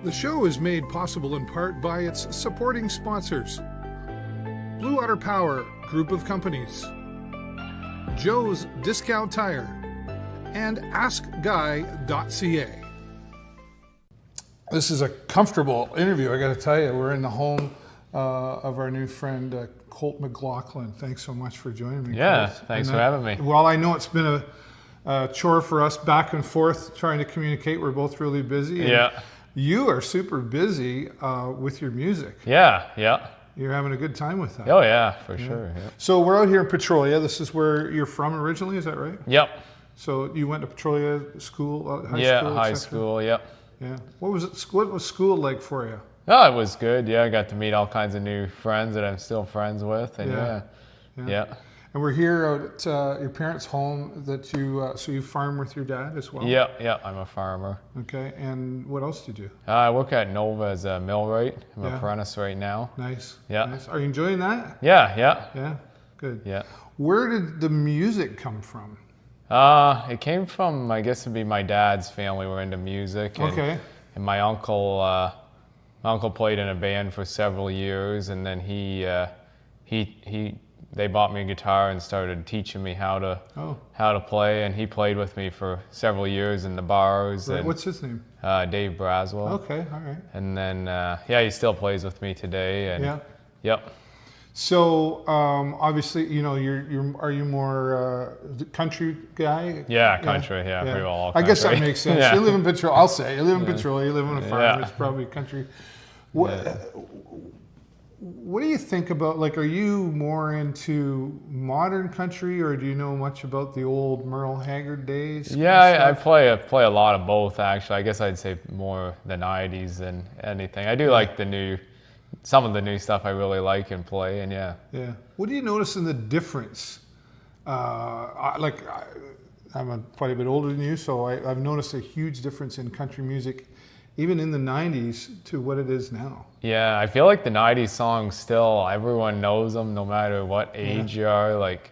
The show is made possible in part by its supporting sponsors: Blue Water Power Group of Companies, Joe's Discount Tire, and AskGuy.ca. This is a comfortable interview, I got to tell you. We're in the home of our new friend, Colt McLauchlin. Thanks so much for joining me. Yeah, Colt. thanks for having me. Well, I know it's been a chore for us back and forth trying to communicate. We're both really busy. Yeah. You are super busy with your music. Yeah, yeah. You're having a good time with that. Oh yeah, for sure. Yeah. So we're out here in Petrolia. This is where you're from originally, is that right? Yep. So you went to Petrolia school, high school? Yeah, high school, yep. Yeah. What was school like for you? Oh, it was good. Yeah, I got to meet all kinds of new friends that I'm still friends with, and yeah. And we're here out at your parents' home that so you farm with your dad as well? Yeah, I'm a farmer. Okay, and what else do you do? I work at Nova as a millwright. I'm an Yeah. apprentice right now. Nice. Yeah. Nice. Are you enjoying that? Yeah. Yeah, good. Yeah. Where did the music come from? It came from, I guess it'd be my dad's family were into music. And, Okay. And my uncle played in a band for several years, and then they bought me a guitar and started teaching me how to play, and he played with me for several years in the bars. Right. And, What's his name? Dave Burrows. Okay, all right. And then he still plays with me today. And Yeah. Yep. So obviously, are you more the country guy? Yeah, country. Yeah, pretty well all I country. guess that makes sense. Yeah. You live in Petrolia. I'll say you live in Petrolia. You live on a farm. Yeah. It's probably country. What do you think about, like, are you more into modern country, or do you know much about the old Merle Haggard days? Yeah, I play a lot of both, actually. I guess I'd say more the 90s than anything. I do like some of the new stuff I really like and play, and yeah. Yeah. What do you notice in the difference? I'm quite a bit older than you, so I've noticed a huge difference in country music, even in the 90s, to what it is now. Yeah, I feel like the 90s songs still, everyone knows them no matter what age you are. Like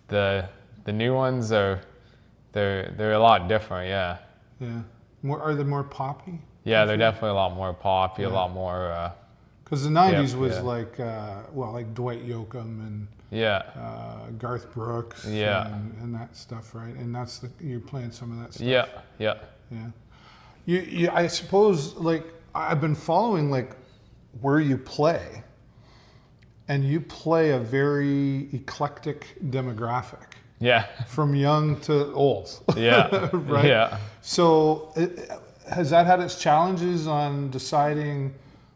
the new ones they're a lot different, yeah. Yeah. Are they more poppy? Yeah, they're definitely a lot more poppy, a lot more because the 90s was like Dwight Yoakam and Garth Brooks and that stuff, right? And you're playing some of that stuff. Yeah. I suppose, like, I've been following, like, where you play, and you play a very eclectic demographic. Yeah. From young to old. Yeah. Right? Yeah. So has that had its challenges on deciding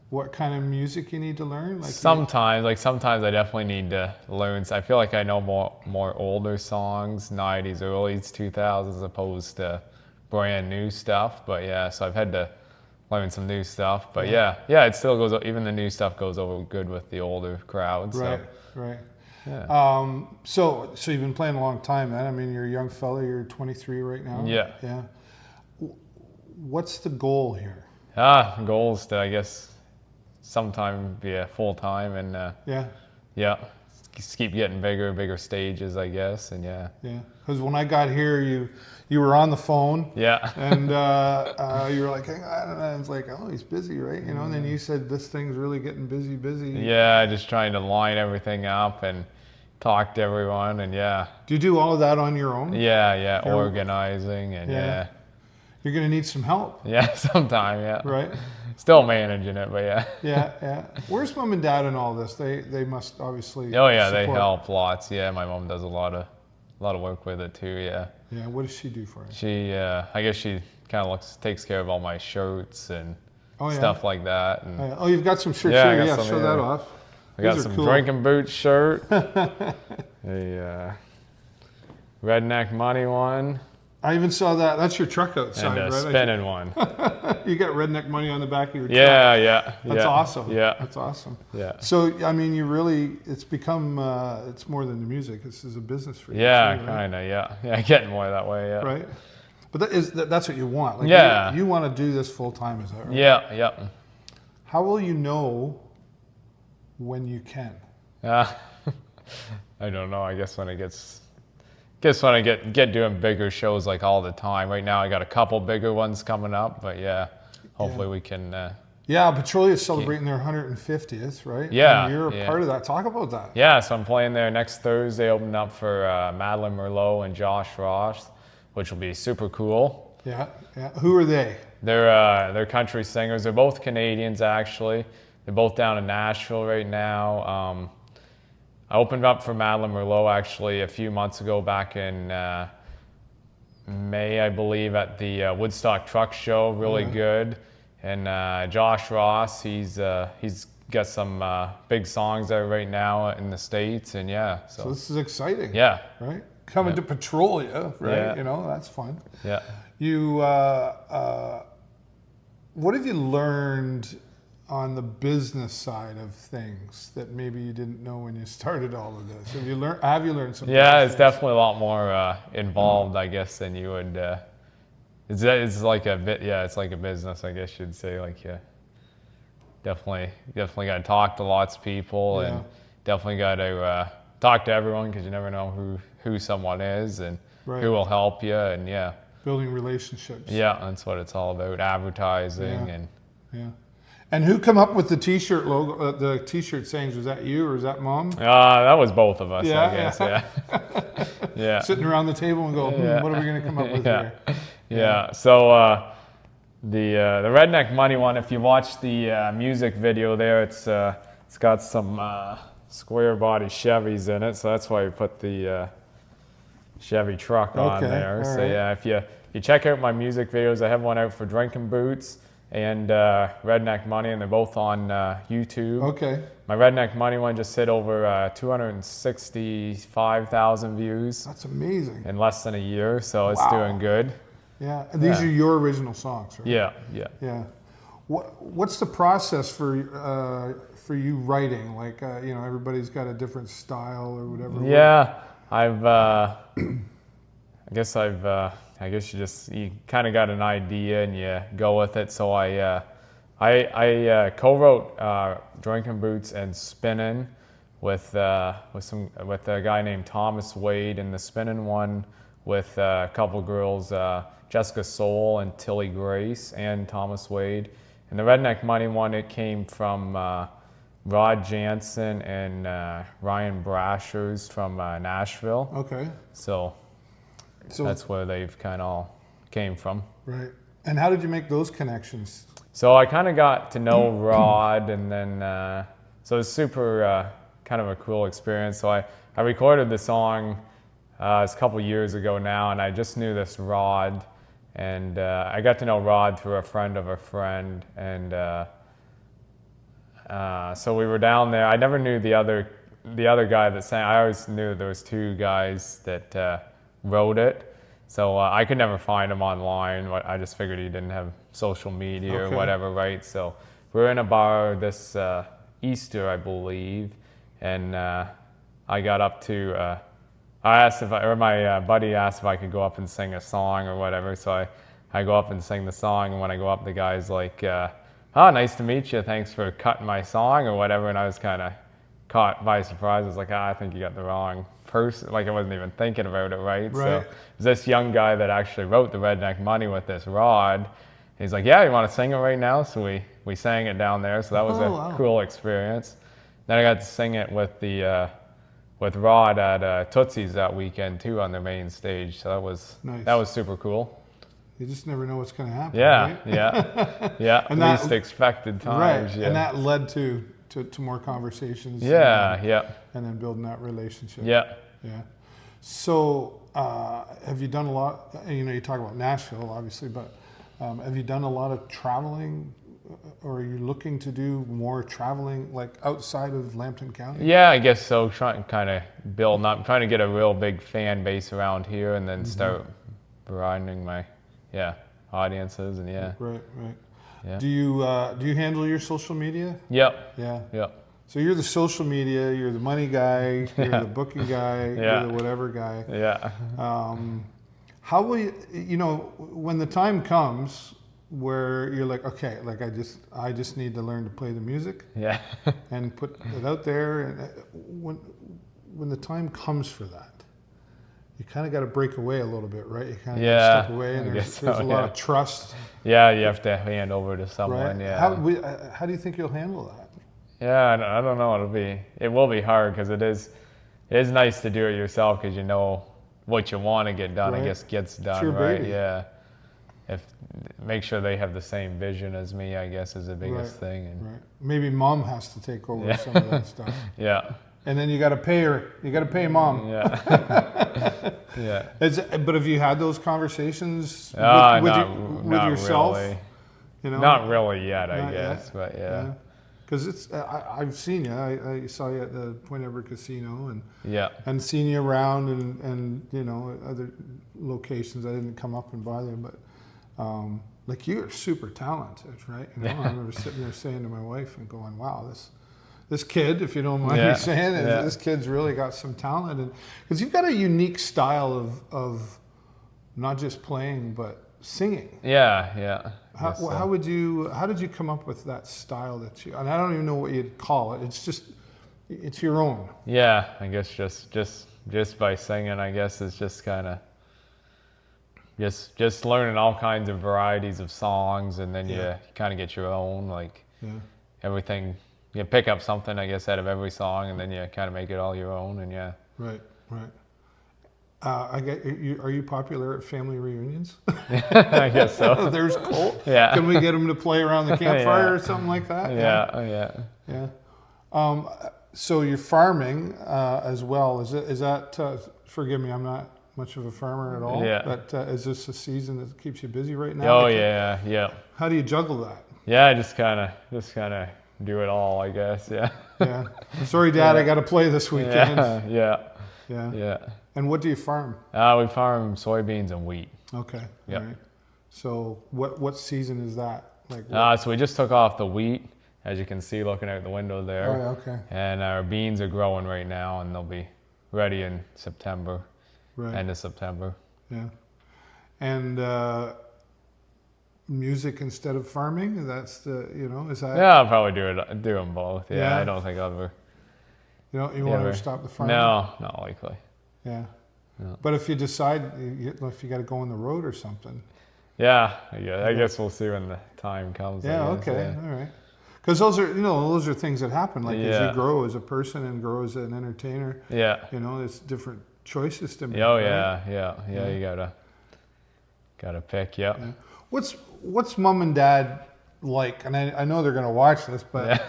what kind of music you need to learn? Sometimes I definitely need to learn. I feel like I know more older songs, 90s, early 2000s, as opposed to brand new stuff. But yeah, so I've had to learn some new stuff. But yeah, it still goes. Even the new stuff goes over good with the older crowd. Right. So. Right. Yeah. So you've been playing a long time, then. I mean, you're a young fella. You're 23 right now. Yeah. Yeah. What's the goal here? Goals to, I guess, sometime be full time and just keep getting bigger stages, I guess, and yeah. Because when I got here, you were on the phone. Yeah. And you were like, I don't know. I was like, oh, he's busy, right? And then you said this thing's really getting busy. Yeah, just trying to line everything up and talk to everyone, and yeah. Do you do all of that on your own? Yeah, organizing and yeah. You're gonna need some help. Yeah, sometime, yeah. Right. Still managing it, but yeah. Yeah. Where's mom and dad in all this? They must obviously. Oh yeah, support. They help lots. Yeah, my mom does a lot of work with it too. Yeah. Yeah. What does she do for you? She, I guess she kind of takes care of all my shirts and stuff like that. And you've got some shirts here. Yeah, show that off. I got some cool. Drinking Boots shirt. A Redneck Money one. I even saw that. That's your truck outside, and right? Spinning one. You got Redneck Money on the back of your truck. Yeah. That's awesome. Yeah. That's awesome. Yeah. So, I mean, it's become, it's more than the music. This is a business for you. Yeah, too, right? kind of, yeah. Yeah, getting more that way, yeah. Right? But that's what you want. Like, yeah. You want to do this full time, is that right? Yeah. How will you know when you can? I don't know. I guess when it gets when I get doing bigger shows like all the time. Right now I got a couple bigger ones coming up, but yeah. hopefully we can. Yeah, Petrolia is celebrating their 150th, right? Yeah, And you're a part of that. Talk about that. Yeah, so I'm playing there next Thursday, opening up for Madeline Merlot and Josh Ross, which will be super cool. Yeah, yeah. Who are they? They're country singers. They're both Canadians, actually. They're both down in Nashville right now. I opened up for Madeline Merlot actually a few months ago, back in May, I believe, at the Woodstock Truck Show. Really good. And Josh Ross, he's got some big songs out right now in the States, and yeah. So this is exciting. Yeah. Right? Coming to Petrolia, right? Yeah. You know, that's fun. Yeah. You, what have you learned on the business side of things that maybe you didn't know when you started all of this? Have you learned some? Yeah, it's things? definitely a lot more involved, I guess, than you would. It's like a bit. Yeah, it's like a business, I guess you'd say. Like, yeah, definitely got to talk to lots of people, and definitely got to talk to everyone, because you never know who someone is and who will help you, and yeah. Building relationships. Yeah, that's what it's all about. Advertising and. Yeah. And who come up with the T-shirt logo? The T-shirt sayings, was that you or is that Mom? That was both of us, I guess. Yeah. Yeah. Sitting around the table and go, what are we going to come up with here? Yeah. So the Redneck Money one, if you watch the music video there, it's got some square body Chevys in it, so that's why we put the Chevy truck on there. So right. yeah, if you check out my music videos, I have one out for Drinking Boots and Redneck Money, and they're both on YouTube. Okay. My Redneck Money one just hit over 265,000 views. That's amazing. In less than a year, so it's doing good. Yeah, and these are your original songs, right? Yeah. Yeah. What's the process for you writing? Like, everybody's got a different style or whatever. Yeah, I guess you kind of got an idea and you go with it. So I co-wrote Drinking Boots and Spinnin' with a guy named Thomas Wade, and the Spinnin' one with a couple girls, Jessica Soul and Tilly Grace and Thomas Wade. And the Redneck Money one, it came from Rod Jansen and Ryan Brashers from Nashville. Okay. So that's where they've kind of all came from. Right. And how did you make those connections? So I kind of got to know Rod, and then so it's super kind of a cool experience. So I recorded the song it's a couple years ago now, and I just knew this Rod, and I got to know Rod through a friend of a friend, and so we were down there. I never knew the other guy that sang. I always knew there was two guys that wrote it, so I could never find him online. I just figured he didn't have social media or whatever, right? So we were in a bar this Easter, I believe, and I got up to. I asked my buddy asked if I could go up and sing a song or whatever. So I go up and sing the song, and when I go up, the guy's like, "Oh, nice to meet you. Thanks for cutting my song," or whatever. And I was kind of caught by surprise. I was like, I think you got the wrong person. Like, I wasn't even thinking about it, right? So this young guy that actually wrote the Redneck Money with this Rod, he's like, "Yeah, you want to sing it right now?" So we sang it down there. So that was a cool experience. Then I got to sing it with Rod at Tootsie's that weekend too, on the main stage. So that was super cool. You just never know what's going to happen. Yeah, right? yeah. And least expected times. Right, yeah. And that led to more conversations. Yeah, and then building that relationship. Yeah. So have you done a lot? You talk about Nashville, obviously, but have you done a lot of traveling? Or are you looking to do more traveling, like outside of Lambton County? Yeah, I guess so. Trying to kind of build up, trying to get a real big fan base around here, and then start broadening my audiences, and Right. Yeah. Do you handle your social media? Yep. Yeah. So you're the social media, you're the money guy, you're the booking guy, you're the whatever guy. Yeah. How will you? When the time comes where you're like, okay, like I just need to learn to play the music. Yeah. And put it out there. And when the time comes for that, you kind of got to break away a little bit, right? You kind of Yeah, step away, and I there's guess so, a lot yeah. of trust, Yeah, you have to hand over to someone. right? Yeah. How do you think you'll handle that? Yeah, I don't know. It will be hard because it is nice to do it yourself because you know what you want to get done. Right. I guess gets done, It's your right? baby. Yeah. Make sure they have the same vision as me, I guess, is the biggest Right, thing. And right. Maybe mom has to take over Yeah. some of that stuff, yeah, and then you got to pay her. You got to pay mom. yeah, yeah. But have you had those conversations with yourself? Really. You know, Not really yet, I Not guess, yet. but yeah. Because it's I've seen you. I saw you at the Point Everett Casino Yeah. and seen you around and you know other locations. I didn't come up and bother you, but like you're super talented, right? You know, I remember sitting there saying to my wife and going, "Wow, this kid, if you don't mind me saying it, this kid's really got some talent." And because you've got a unique style of not just playing but singing. Yeah. How did you come up with that style and I don't even know what you'd call it. It's your own. Yeah, I guess just by singing, I guess is just kind of just learning all kinds of varieties of songs, and then you kind of get your own, like everything. You pick up something, I guess, out of every song, and then you kind of make it all your own, and yeah. Right. Are you popular at family reunions? I guess so. There's Colt. Yeah. Can we get him to play around the campfire or something like that? Yeah. So you're farming as well. Is that? Forgive me, I'm not much of a farmer at all. Yeah. But is this a season that keeps you busy right now? Oh yeah. How do you juggle that? Yeah, just kind of do it all, I guess. Yeah. Yeah. Sorry, Dad, I got to play this weekend. Yeah. And what do you farm? We farm soybeans and wheat. Okay. Yep. All right. So what season is that? Like. So we just took off the wheat, as you can see looking out the window there. Oh, yeah, okay. And our beans are growing right now, and they'll be ready in September, end of September. Yeah. And music instead of farming, is that? Yeah, I'll probably do them both. Yeah. I don't think I'll ever. You won't ever stop the farming? No, not likely. Yeah. No. But if you decide, if you got to go on the road or something. Yeah, I guess we'll see when the time comes. Yeah, okay, all right. Because those are things that happen. Like as you grow as a person and grow as an entertainer. Yeah. There's different choices to make. Oh right? yeah. You gotta pick. Yeah. What's mom and dad like? And I know they're gonna watch this, but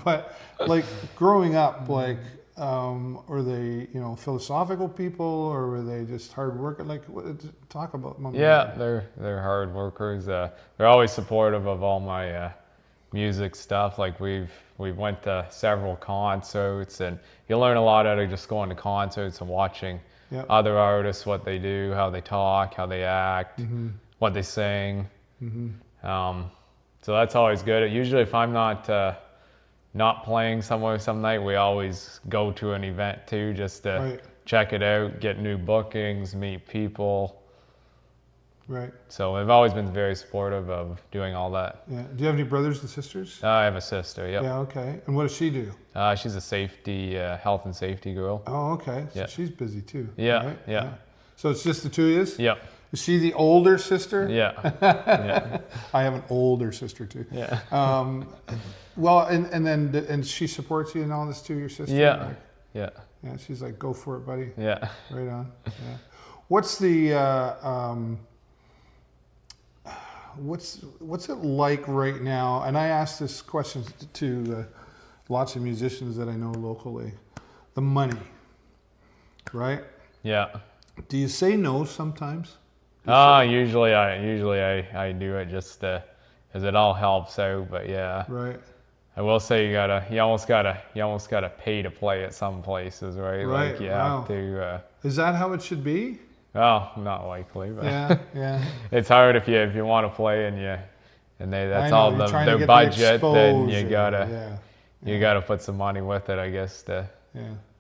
but like growing up, like. Were they, philosophical people, or were they just hard workers? Like, talk about mom and dad. They're hard workers. They're always supportive of all my music stuff. Like we went to several concerts, and you learn a lot out of just going to concerts and watching other artists, what they do, how they talk, how they act, what they sing. So that's always good. Usually, if I'm not playing somewhere some night, we always go to an event too, just to check it out, get new bookings, meet people. Right. So they've always been very supportive of doing all that. Yeah. Do you have any brothers and sisters? I have a sister. Yep. Yeah. Okay. And what does she do? She's a health and safety girl. Oh, okay. So she's busy too. Yeah. Right? Yeah. So it's just the two of you? Yep. Is she the older sister? Yeah. I have an older sister too. Yeah. Well, and she supports you in all this too, your sister? Yeah. Yeah, she's like, go for it, buddy. Yeah. Right on. Yeah. What's the what's it like right now? And I ask this question to lots of musicians that I know locally. The money, right? Yeah. Do you say no sometimes? Usually I do it just because it all helps out. But yeah. Right. I will say you almost gotta pay to play at some places, right? Right. Like you have to. Is that how it should be? Well, not likely, but yeah. It's hard if you want to play and that's all their budget. Then you gotta put some money with it, I guess, to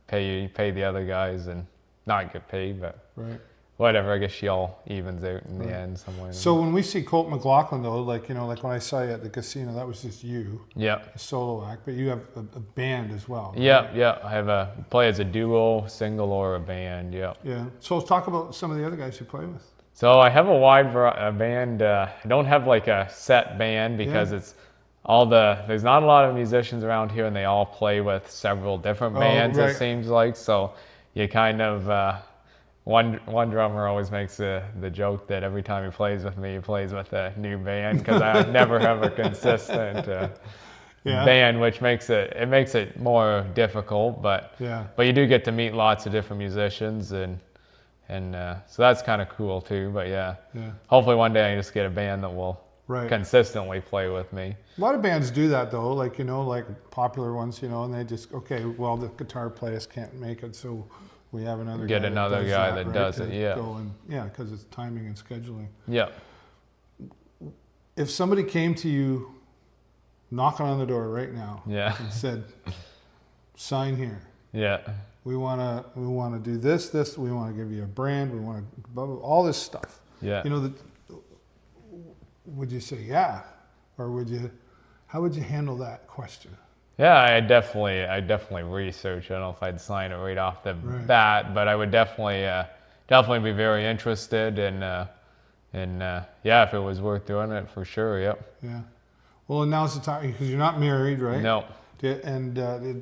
pay the other guys and not get paid, but whatever. I guess she all evens out in the end somewhere. So when we see Colt McLauchlin, though, like, you know, like when I saw you at the casino, that was just you, Yeah. a solo act, but you have a band as well. Right? Yeah, yeah. I have play as a duo, single, or a band. Yeah. Yeah. So let's talk about some of the other guys you play with. So I have a wide band. I don't have like a set band because it's there's not a lot of musicians around here, and they all play with several different bands. It seems like, so you kind of one drummer always makes the joke that every time he plays with me, he plays with a new band because I never have a consistent band, which makes it more difficult. But you do get to meet lots of different musicians, and so that's kind of cool too. But hopefully one day I can just get a band that will consistently play with me. A lot of bands do that though, like, you know, like popular ones, you know, and they just, okay, well, the guitar players can't make it, so we have another guy that does it, go and, because it's timing and scheduling. Yeah. If somebody came to you knocking on the door right now and said, sign here. Yeah. We want to do this, we want to give you a brand, we want to, all this stuff. Yeah. You know, would you say or how would you handle that question? Yeah, I definitely research. I don't know if I'd sign it right off the bat, but I would definitely be very interested in if it was worth doing it, for sure. Yep. Yeah. Well, and now's the time, because you're not married, right? No. Do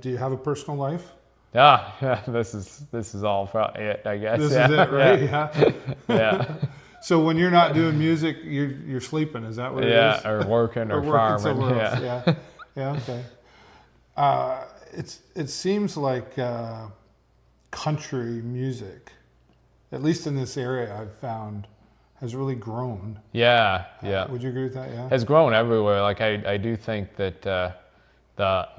you have a personal life? Yeah. This is all it, I guess. This is it, right? Yeah. Yeah. So when you're not doing music, you're sleeping. Is that what it is? Yeah, or working or farming. Somewhere else. Yeah. Okay. It seems like country music, at least in this area, I've found, has really grown. Yeah. Would you agree with that? Yeah. It's grown everywhere. Like I do think that the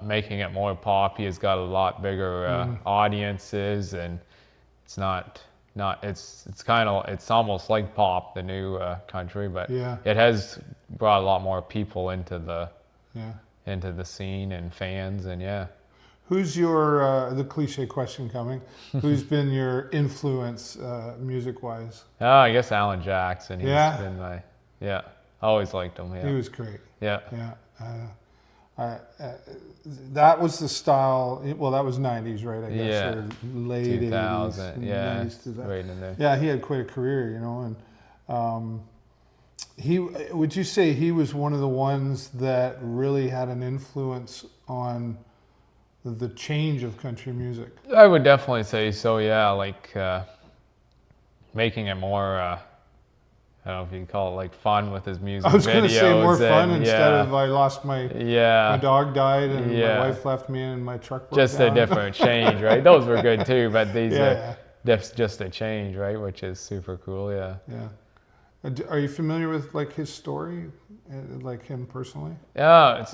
making it more poppy has got a lot bigger audiences, and it's almost like pop, the new country, but it has brought a lot more people into the scene and fans, and Who's your the cliche question coming? Who's been your influence music wise? I guess Alan Jackson. He's been my I always liked him. Yeah. He was great. Yeah. That was the style. Well, that was 90s, right? I guess, or late 2000, 80s. 90s to that. Right in there. Yeah, he had quite a career, you know, and would you say he was one of the ones that really had an influence on the change of country music? I would definitely say so. Yeah, like making it more. I don't know if you call it like fun with his music videos. I was going to say more fun instead of I lost my dog died and my wife left me and my truck broke just down. A different change, right? Those were good too, but these are just a change, right? Which is super cool. Yeah. Are you familiar with like his story, like him personally? Yeah,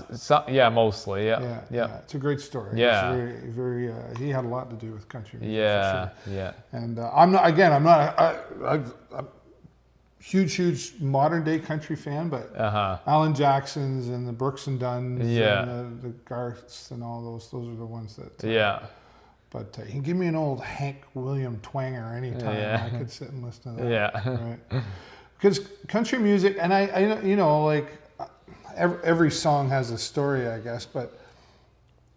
mostly. Yeah. It's a great story. Yeah. It's very, he had a lot to do with country music. Yeah. For sure. Yeah. And I'm not a huge modern day country fan, but Alan Jackson's and the Brooks and Dunns and the Garths and all those are the ones that but you can give me an old Hank William twanger anytime. I could sit and listen to that. Right? Because country music, and I you know, like every song has a story, I guess, but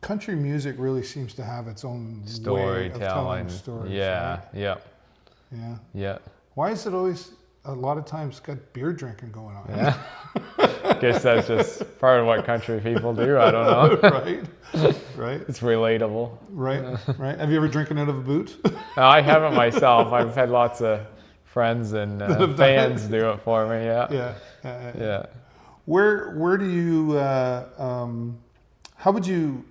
country music really seems to have its own way of telling stories. Yeah. Why is it always a lot of times got beer drinking going on? Yeah. Guess that's just part of what country people do. I don't know. Right. It's relatable. Right. Have you ever drinking out of a boot? I haven't myself. I've had lots of friends and fans do it for me. Yeah. Where do you? How would you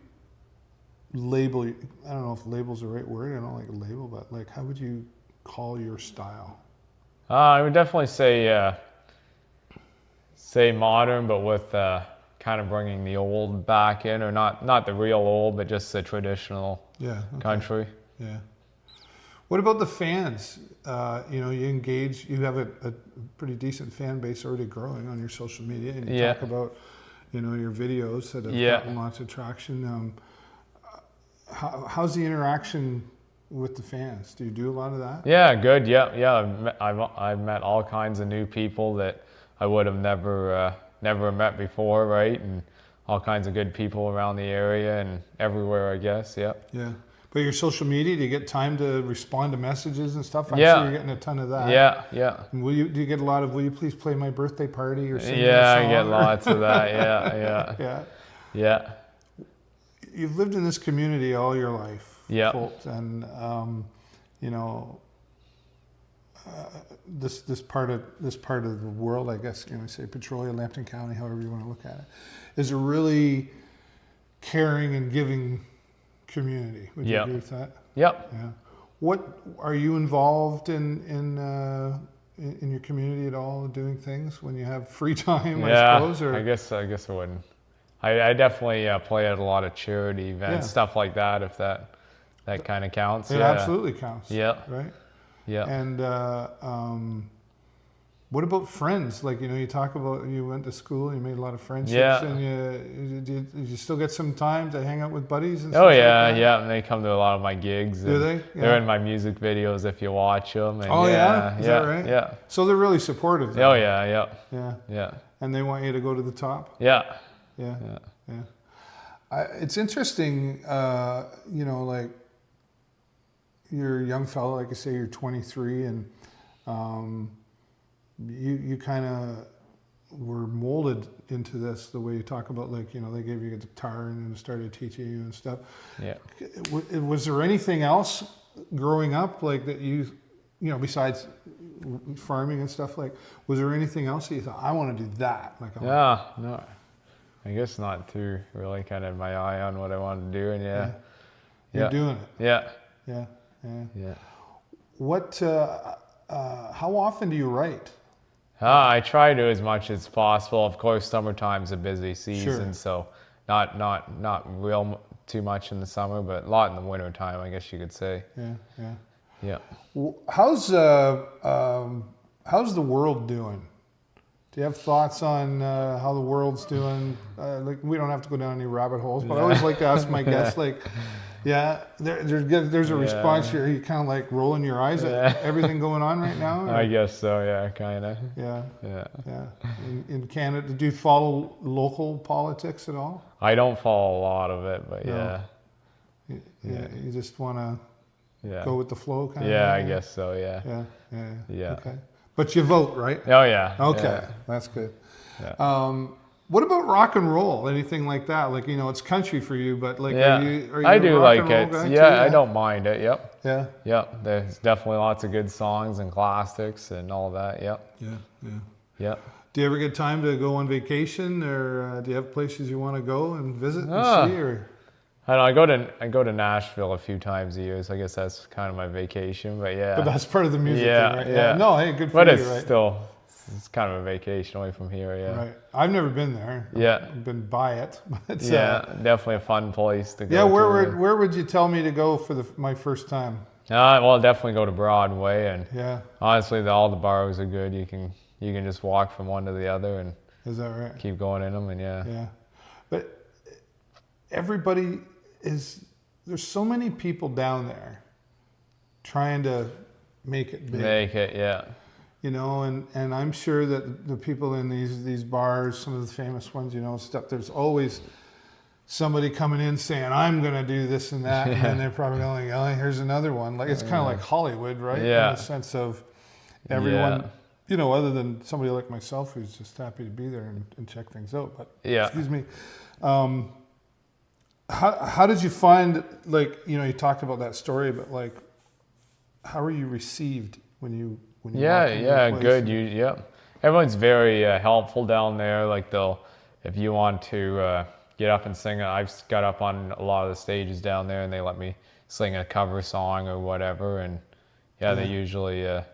label? I don't know if label's the right word. I don't like a label, but like, how would you call your style? I would definitely say modern, but with kind of bringing the old back in, or not the real old, but just the traditional country. Yeah. What about the fans? You know, you have a pretty decent fan base already growing on your social media, and you talk about, you know, your videos that have gotten lots of traction. How's the interaction with the fans? Do you do a lot of that? Yeah, good. Yeah, yeah. I've met all kinds of new people that I would have never met before, right? And all kinds of good people around the area and everywhere, I guess. Yeah. Yeah. But your social media, do you get time to respond to messages and stuff? I'm Yeah. sure you're getting a ton of that. Yeah, yeah. And do you get a lot of, will you please play my birthday party or sing Yeah, a song? I get lots of that. Yeah, yeah, Yeah. yeah. You've lived in this community all your life, Yeah. Colt, and you know, this part of the world, I guess, you know, say Petrolia, Lambton County, however you want to look at it, is a really caring and giving community. Would you agree with that? Yep. Yeah. What are you involved in your community at all, doing things when you have free time? Yeah, I suppose. Or? I guess I wouldn't. I definitely play at a lot of charity events, stuff like that. If that kind of counts. It absolutely counts. Yeah. Right. Yeah. And what about friends? Like, you know, you talk about you went to school, you made a lot of friendships, Yeah. and you still get some time to hang out with buddies and Oh stuff yeah, like that? yeah. And they come to a lot of my gigs. Do they? Yeah. They're in my music videos if you watch them. And Oh yeah, is yeah, that right? Yeah. So they're really supportive. Then. Oh yeah, yeah, Yeah. yeah, And they want you to go to the top. yeah. Yeah. Yeah. Yeah. It's interesting, you know, like you're a young fellow, like I say, you're 23, and you kind of were molded into this the way you talk about, like, you know, they gave you a guitar and then started teaching you and stuff. Yeah. Was there anything else growing up, like that you know, besides farming and stuff, like, was there anything else that you thought, I want to do that? Like, Yeah, no, I guess not too really kind of my eye on what I wanted to do, and You're doing it. Yeah. Yeah. Yeah. Yeah. What, how often do you write? I try to as much as possible. Of course, summertime's a busy season, Sure. so not real too much in the summer, but a lot in the winter time, I guess you could say. Yeah. Yeah. Yeah. How's the world doing? Do you have thoughts on how the world's doing? Like, we don't have to go down any rabbit holes, but I always like to ask my guests, like, yeah, there's a response here. You kind of like rolling your eyes at everything going on right now? Or? I guess so. Yeah, kind of. Yeah. Yeah. Yeah. In Canada, do you follow local politics at all? I don't follow a lot of it, but No. You just want to yeah. go with the flow, kind of. Yeah, I guess so. Yeah. Yeah. Yeah. Yeah. Okay. But you vote, right? Oh yeah. Okay, Yeah. that's good. Yeah. What about rock and roll? Anything like that? Like, you know, it's country for you, but like, Yeah. are you I a do rock like and roll it. guy Yeah, too? I don't mind it. Yep. Yeah. Yep. There's definitely lots of good songs and classics and all that. Yep. Yeah. Yeah. Yep. Do you ever get time to go on vacation, or do you have places you want to go and visit and see? Or I don't know, I go to Nashville a few times a year, so I guess that's kind of my vacation. But yeah. but that's part of the music Yeah, thing, right? yeah. No, hey, good for But you, it's right? still, it's kind of a vacation away from here. Yeah. Right. I've never been there. Yeah. I've been by it. But, Yeah. Definitely a fun place to go. Yeah. to. Where would you tell me to go for my first time? Well, definitely go to Broadway, and Yeah. honestly, all the boroughs are good. You can just walk from one to the other and Is that right? keep going in them, and yeah. Yeah. But everybody there's so many people down there trying to make it big. Make it, yeah. You know, and I'm sure that the people in these bars, some of the famous ones, you know, stuff, there's always somebody coming in saying, I'm going to do this and that. And then they're probably going, oh, here's another one. Like, it's kind of like Hollywood, right? Yeah. In the sense of everyone, Yeah. you know, other than somebody like myself who's just happy to be there and check things out. But, Yeah. excuse me. How did you find, like, you know, you talked about that story, but like, how were you received when you walked into the place? Good. Yep. Everyone's very helpful down there. Like if you want to get up and sing, I've got up on a lot of the stages down there, and they let me sing a cover song or whatever, and they usually let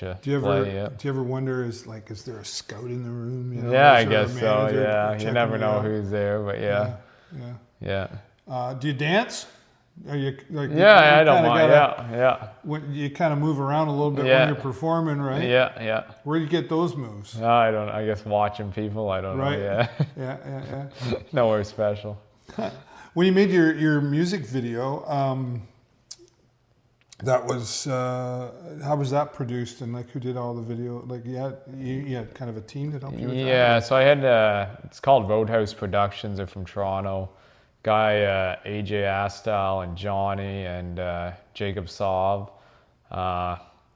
you play. Do you ever wonder, is there a scout in the room? You know? Yeah, Is I there a guess so. manager Yeah, you checking never you know out? who's there, but yeah. Do you dance? Are you like? Yeah, you I don't kinda mind. gotta- Yeah. When you kind of move around a little bit Yeah. when you're performing, right? Yeah. Where do you get those moves? I don't. I guess watching people. I don't Right. know. Yeah. Yeah. Nowhere special. When you made your music video, That was how was that produced, and like who did all the video? Like you had kind of a team that helped you with that? Yeah, so I had it's called Roadhouse Productions. They're from Toronto. Guy AJ Astal and Johnny and Jacob Sov.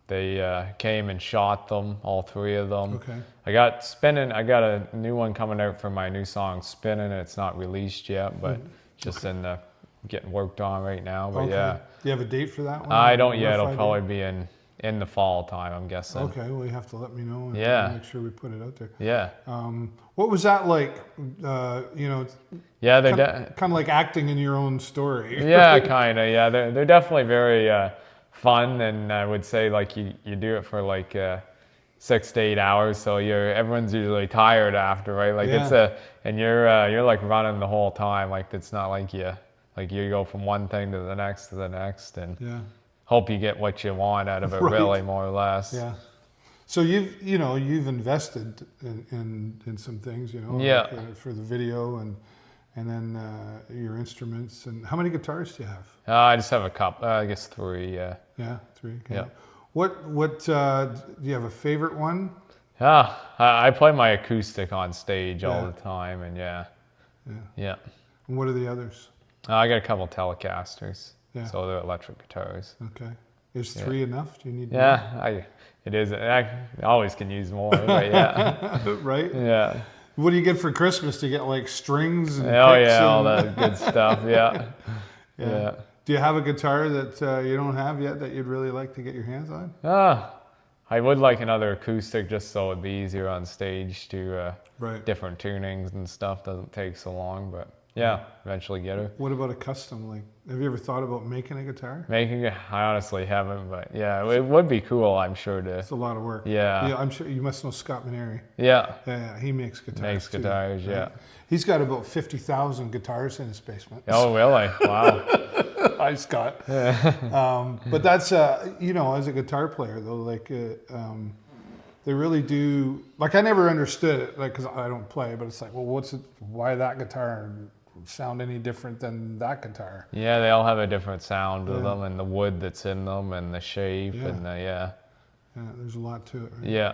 They came and shot them, all three of them. Okay. I got Spinning. I got a new one coming out for my new song Spinning. It's not released yet, but just in the getting worked on right now. But yeah. Do you have a date for that one? I don't yet. It'll probably be in the fall time, I'm guessing. Okay, well you have to let me know and make sure we put it out there. Yeah. What was that like? You know. Yeah, they're kind of like acting in your own story. Yeah, kind of. Yeah, they're definitely very fun, and I would say like you do it for like 6 to 8 hours, so everyone's usually tired after, right? Like and you're like running the whole time. Like it's not like you go from one thing to the next, and hope you get what you want out of it, really, more or less. Yeah. So you've invested in some things, like, for the video and then your instruments. And how many guitars do you have? I just have a couple. I guess 3. Yeah. Yeah, 3. Okay. Yeah. What do you have a favorite one? I play my acoustic on stage all the time, and yeah. And what are the others? I got a couple Telecasters. Yeah. So they're electric guitars. Okay. Is 3 enough? Do you need more? Yeah, it is. I always can use more, but yeah. Right? Yeah. What do you get for Christmas? Do you get like strings and all that good stuff, yeah. Do you have a guitar that you don't have yet that you'd really like to get your hands on? I would like another acoustic just so it'd be easier on stage to different tunings and stuff. Doesn't take so long, but eventually get her. What about a custom? Like, have you ever thought about making a guitar? Making it? I honestly haven't, but it would be cool, I'm sure to. It's a lot of work. Yeah. I'm sure you must know Scott Maneri. Yeah. Yeah, he makes guitars too, guitars, right? He's got about 50,000 guitars in his basement. Oh, really? Wow. Hi, Scott. But that's, as a guitar player though, like, they really do, like, I never understood it, like, because I don't play, but it's like, well, why that guitar sound any different than that guitar? Yeah, they all have a different sound to them, and the wood that's in them, and the shape, and Yeah, there's a lot to it, right? Yeah.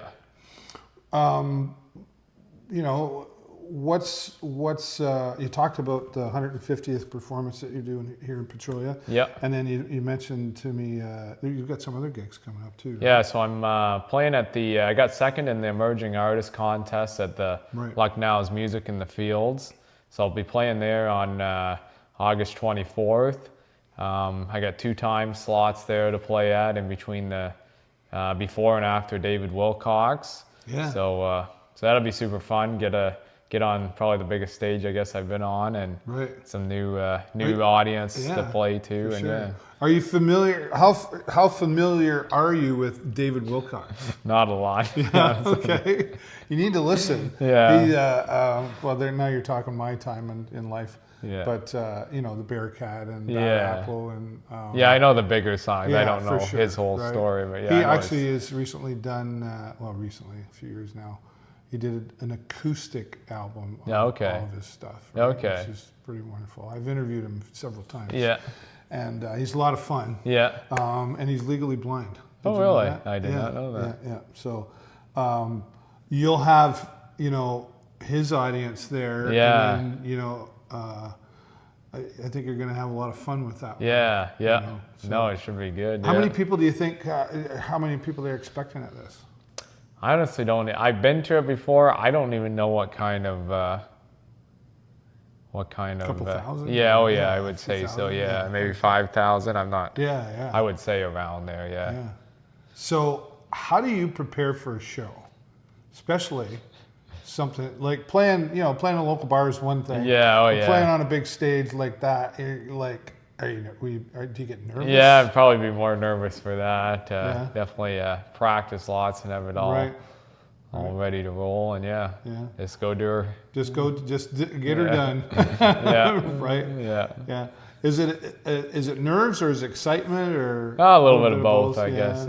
What's you talked about the 150th performance that you're doing here in Petrolia. Yeah. And then you mentioned to me you've got some other gigs coming up too. Right? Yeah, so I'm playing at the I got second in the Emerging Artist Contest at the Lucknow's Music in the Fields. So I'll be playing there on August 24th. I got 2 time slots there to play at in between the before and after David Wilcox. Yeah. So that'll be super fun. Get on probably the biggest stage I guess I've been on, and some new audience to play to. And sure. Are you familiar? How familiar are you with David Wilcox? Not a lot. Yeah, okay. You need to listen. Yeah. He, now you're talking my time in life. Yeah. But the Bearcat and Bad Apple and I know the bigger songs. I don't know sure. his whole story, but he actually has recently done recently, a few years now. He did an acoustic album of all of his stuff. Right? Okay. Which is pretty wonderful. I've interviewed him several times. Yeah. And he's a lot of fun. Yeah. And he's legally blind. Oh, really? I did not know that. Yeah. So you'll have, his audience there. Yeah. And then, I think you're going to have a lot of fun with that one. Yeah. No, it should be good. How many people do you think, how many people they're expecting at this? I honestly don't. I've been to it before. I don't even know what kind of. Couple thousand? Yeah. Oh, yeah. I would say so. Yeah, maybe 5,000. I'm not. Yeah. I would say around there. Yeah. So, how do you prepare for a show, especially something like playing? Playing a local bar is one thing. Yeah. Oh, yeah. Playing on a big stage like that, do you get nervous? Yeah, I'd probably be more nervous for that. Definitely practice lots and have it all ready to roll, and just go do her. Just get her done. Yeah. Right. Yeah. Is it nerves or is it excitement or a little bit of both, I guess.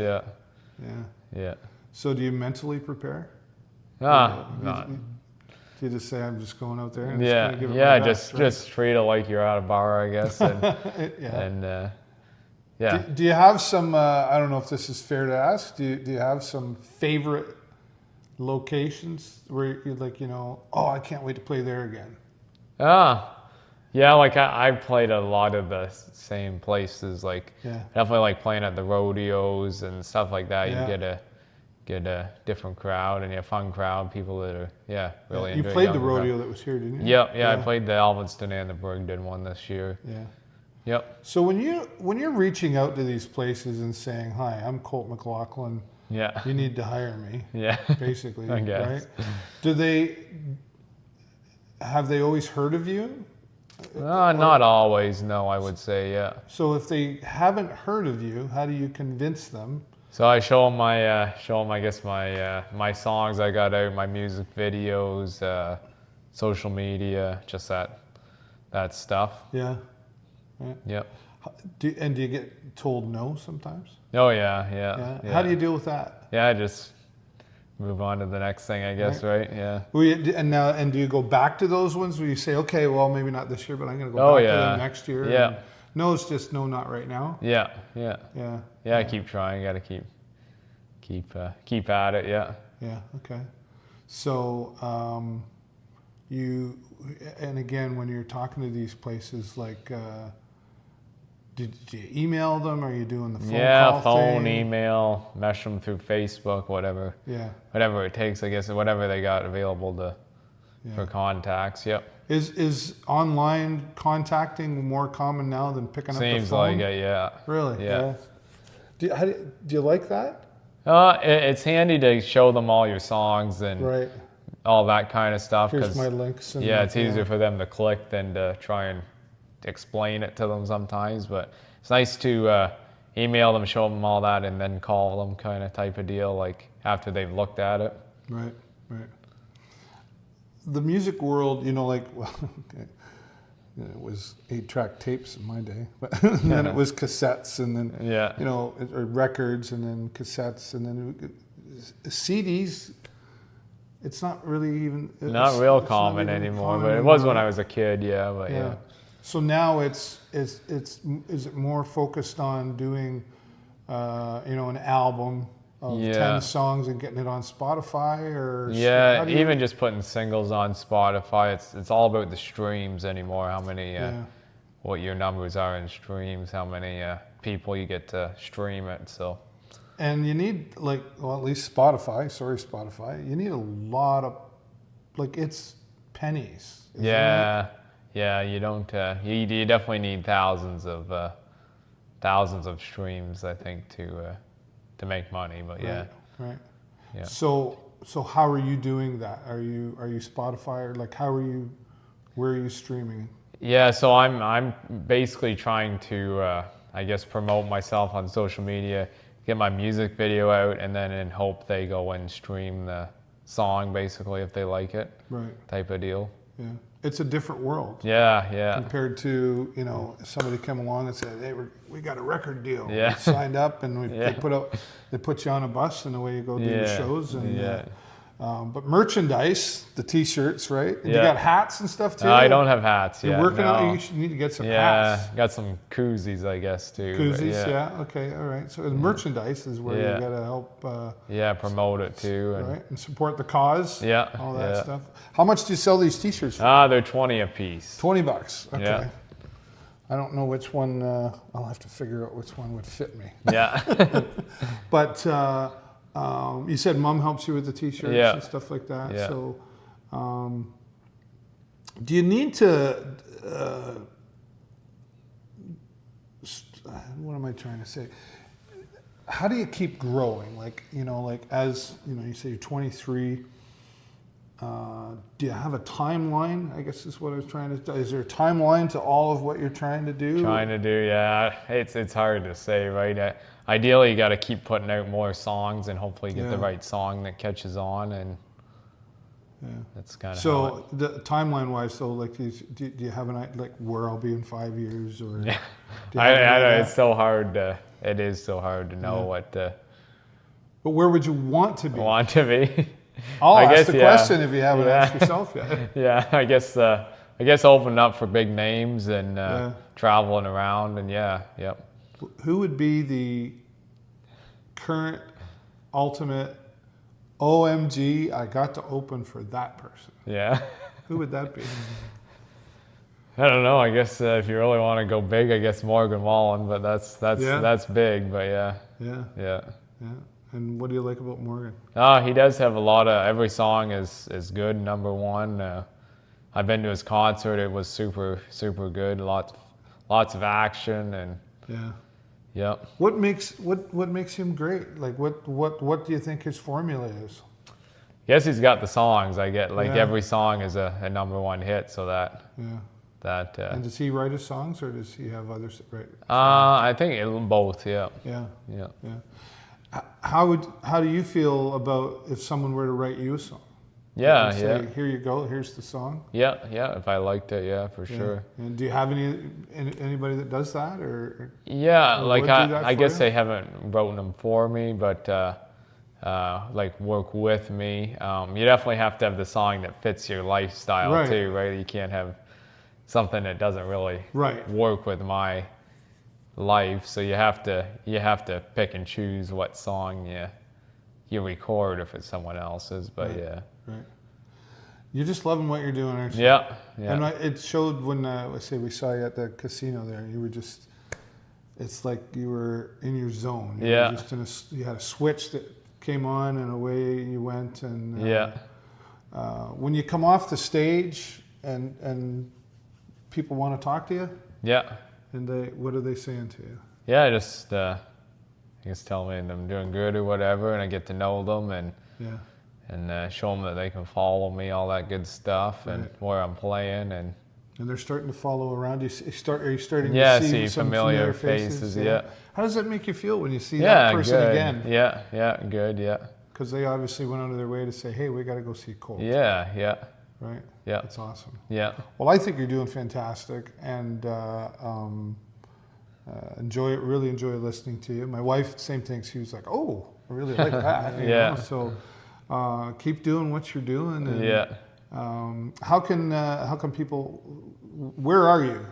Yeah. So do you mentally prepare? Do you just say, I'm just going out there and just treat it like you're at a bar, I guess, and Yeah. Do you have some? I don't know if this is fair to ask. Do you have some favorite locations where you're like, oh, I can't wait to play there again? Yeah, like I played a lot of the same places. Like definitely like playing at the rodeos and stuff like that. You get a different crowd and a fun crowd. People that are really You enjoy played the younger rodeo crowd. that was here, didn't you? Yeah. I played the Alvinston and the Brigden one this year. Yeah. Yep. So when you're reaching out to these places and saying, "Hi, I'm Colt McLauchlin. Yeah. You need to hire me." Yeah. Basically, I guess. Right? Have they always heard of you? Not always. No, I would say So if they haven't heard of you, how do you convince them? So I show them I guess my songs I got out, my music videos, social media, just that stuff. Yeah. Right. Yep. Do you get told no sometimes? Oh yeah. How do you deal with that? Yeah, just move on to the next thing, I guess, right? Yeah. And do you go back to those ones where you say, okay, well, maybe not this year, but I'm going to go back to them next year? Yeah. And no, it's just no, not right now. Yeah. Yeah. I keep trying. Got to keep at it. Yeah. Yeah. Okay. So and again, when you're talking to these places, like, did you email them? Or are you doing the phone call Yeah, phone, thing? email, mesh them through Facebook, whatever. Yeah. Whatever it takes, I guess, whatever they got available for contacts. Yep. Is online contacting more common now than picking up the phone? Seems like it, yeah. Really? Yeah. Do you like that? It's handy to show them all your songs and all that kind of stuff. Here's my links. And it's easier for them to click than to try and explain it to them sometimes. But it's nice to email them, show them all that, and then call them kind of type of deal, like after they've looked at it. Right. The music world, it was 8-track tapes in my day, but then it was cassettes, and then or records, and then cassettes, and then CDs. It's not really even not real common anymore, but it was when I was a kid. Yeah. So now is it more focused on doing an album of 10 songs and getting it on Spotify, or even just putting singles on Spotify. It's all about the streams anymore. How many what your numbers are in streams, how many people you get to stream it. So and you need at least Spotify, you need a lot of it's pennies. Yeah, you don't you definitely need thousands of streams, I think, to make money, but right. Yeah. So how are you doing that? Are you Spotify, or where are you streaming? Yeah, so I'm basically trying to I guess promote myself on social media, get my music video out, and then in hope they go and stream the song, basically, if they like it. Right. Type of deal. Yeah. It's a different world. Yeah. Compared to, somebody come along and said, hey, we got a record deal. Yeah. We signed up, and they put you on a bus, and away you go do the shows. And, but merchandise, the T-shirts, right? You got hats and stuff too? I don't have hats yet. You're working on it. You need to get some hats. Yeah, got some koozies, I guess, too. Koozies, okay, all right. So merchandise is where you got to help. Promote it too. And support the cause. Yeah. All that stuff. How much do you sell these T-shirts for? They're $20 a piece. $20. Okay. Yeah. I don't know which one. I'll have to figure out which one would fit me. Yeah. But you said Mom helps you with the T-shirts and stuff like that. Yeah. So, do you need to? What am I trying to say? How do you keep growing? As you say you're 23. Do you have a timeline? I guess is what I was trying to. Is there a timeline to all of what you're trying to do? It's hard to say, right? Ideally, you got to keep putting out more songs and hopefully get the right song that catches on, and that's kind of. So the timeline-wise, do you have an idea where I'll be in 5 years, or? Yeah, I know it's so hard to. It is so hard to know what. But where would you want to be? I'll ask the question if you haven't asked yourself yet. Yeah, I guess opening up for big names and traveling around, and yep. Who would be the current ultimate OMG, I got to open for that person? Yeah. Who would that be? I don't know. I guess if you really want to go big, I guess Morgan Wallen, but that's big. But yeah. Yeah. And what do you like about Morgan? He does have a lot of. Every song is good. Number one. I've been to his concert. It was super good. Lots of action and. Yeah. Yep. What makes him great? Like what do you think his formula is? Guess he's got the songs. I get every song is a number one hit. So that. And does he write his songs, or does he have others that write? I think both. Yeah. How do you feel about if someone were to write you a song? Yeah. Say, here you go. Here's the song. Yeah. If I liked it, for sure. And do you have anybody that does that, or? Yeah, or like I guess they haven't written them for me, but like work with me. You definitely have to have the song that fits your lifestyle too, right? You can't have something that doesn't really work with my life. So you have to pick and choose what song you record if it's someone else's. But Right. You're just loving what you're doing, aren't you? Yeah. And it showed when we saw you at the casino there. You were just, it's like you were in your zone. You were just you had a switch that came on and away you went. And when you come off the stage and people want to talk to you. Yeah. And what are they saying to you? Yeah, just I guess tell me I'm doing good or whatever, and I get to know them and show them that they can follow me, all that good stuff, and where I'm playing and they're starting to follow around you. Are you starting to see some familiar faces? How does that make you feel when you see that person again? Yeah, good. Because they obviously went out of their way to say, "Hey, we got to go see Colt." Yeah. Right? Yeah. That's awesome. Yeah. Well, I think you're doing fantastic, and really enjoy listening to you. My wife, same thing. She was like, "Oh, I really like that." You know? So keep doing what you're doing. And, how can people? Where are you?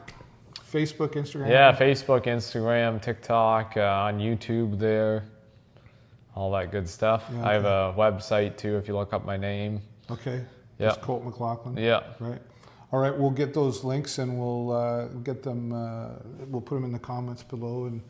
Facebook, Instagram? Yeah, Facebook, Instagram, TikTok, on YouTube there. All that good stuff. Yeah, I have a website too if you look up my name. Okay. It's Colt McLauchlin. Yeah. Right. All right. We'll get those links and we'll get them. We'll put them in the comments below and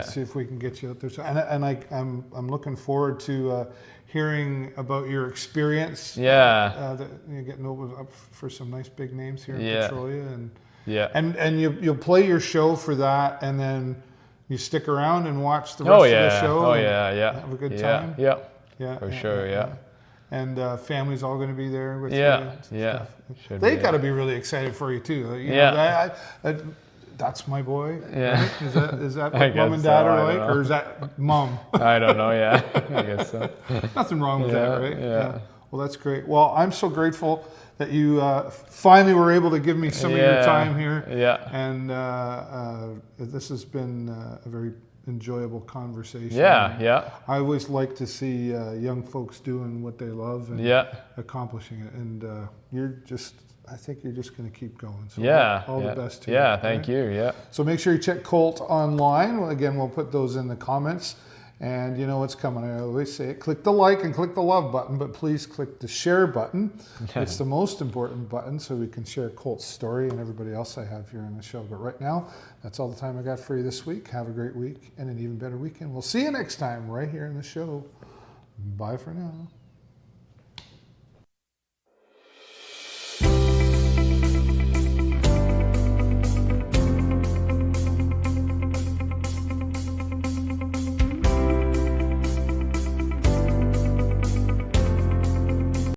see if we can get you out there. So, I'm looking forward to hearing about your experience. Yeah. That you're getting up for some nice big names here in Petrolia and and you'll play your show for that and then you stick around and watch the rest of the show. Oh yeah. Have a good time. Yeah. For sure. And family's all going to be there with you. Yeah. They got to be really excited for you too. You know, that's my boy. Yeah. Right? Is that what mom and dad are like, or is that mom? I don't know. Yeah. I guess so. Nothing wrong with that, right? Yeah. Well, that's great. Well, I'm so grateful that you finally were able to give me some of your time here. Yeah. And this has been a very enjoyable conversation. Yeah. I always like to see young folks doing what they love and accomplishing it. And I think you're just going to keep going. So all the best to you. Yeah, thank you. Yeah. So make sure you check Colt online. Again, we'll put those in the comments. And you know what's coming. I always say it. Click the like and click the love button, but please click the share button. It's the most important button so we can share Colt's story and everybody else I have here on the show. But right now, that's all the time I got for you this week. Have a great week and an even better weekend. We'll see you next time right here in the show. Bye for now.